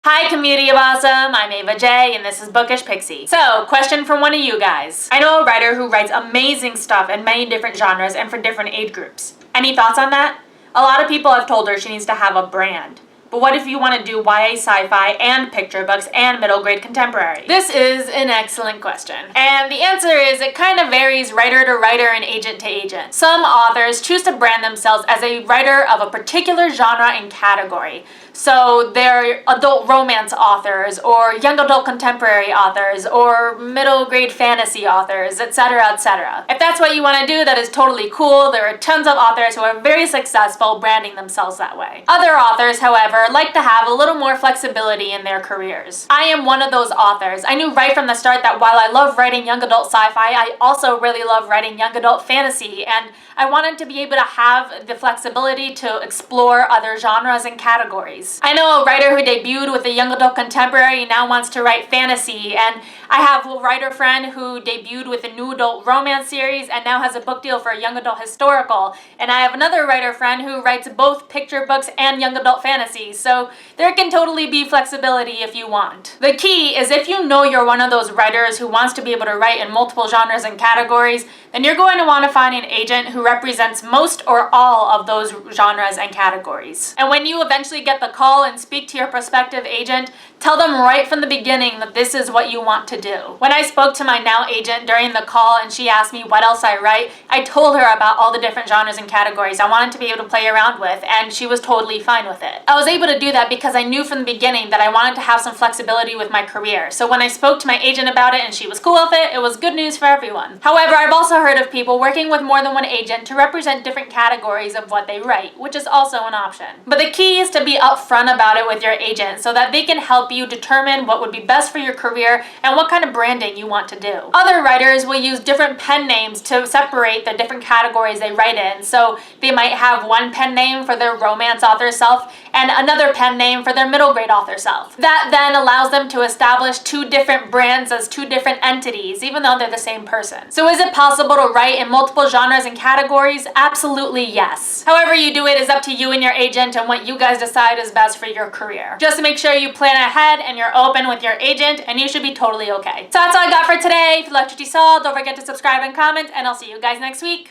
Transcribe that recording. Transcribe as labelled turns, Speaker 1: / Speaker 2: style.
Speaker 1: Hi community of awesome, I'm Ava J and this is Bookish Pixie. So, question from one of you guys. I know a writer who writes amazing stuff in many different genres and for different age groups. Any thoughts on that? A lot of people have told her she needs to have a brand. But what if you want to do YA sci-fi and picture books and middle grade contemporary? This is an excellent question. And the answer is it kind of varies writer to writer and agent to agent. Some authors choose to brand themselves as a writer of a particular genre and category. So they're adult romance authors, or young adult contemporary authors, or middle grade fantasy authors, etc., etc. If that's what you want to do, that is totally cool. There are tons of authors who are very successful branding themselves that way. Other authors, however, like to have a little more flexibility in their careers. I am one of those authors. I knew right from the start that while I love writing young adult sci-fi, I also really love writing young adult fantasy, and I wanted to be able to have the flexibility to explore other genres and categories. I know a writer who debuted with a young adult contemporary now wants to write fantasy, and I have a writer friend who debuted with a new adult romance series and now has a book deal for a young adult historical, and I have another writer friend who writes both picture books and young adult fantasy, so there can totally be flexibility if you want. The key is if you know you're one of those writers who wants to be able to write in multiple genres and categories, then you're going to want to find an agent who represents most or all of those genres and categories. And when you eventually get the call and speak to your prospective agent, tell them right from the beginning that this is what you want to do. When I spoke to my now agent during the call and she asked me what else I write, I told her about all the different genres and categories I wanted to be able to play around with, and she was totally fine with it. I was able to do that because I knew from the beginning that I wanted to have some flexibility with my career. So when I spoke to my agent about it and she was cool with it, it was good news for everyone. However, I've also heard of people working with more than one agent to represent different categories of what they write, which is also an option. But the key is to be upfront about it with your agent so that they can help you determine what would be best for your career and what kind of branding you want to do. Other writers will use different pen names to separate the different categories they write in. So they might have one pen name for their romance author self and another pen name for their middle grade author self. That then allows them to establish two different brands as two different entities, even though they're the same person. So is it possible to write in multiple genres and categories? Absolutely yes. However you do it is up to you and your agent and what you guys decide is best for your career. Just make sure you plan ahead and you're open with your agent, and you should be totally okay. So that's all I got for today. If you liked what you saw, don't forget to subscribe and comment, and I'll see you guys next week.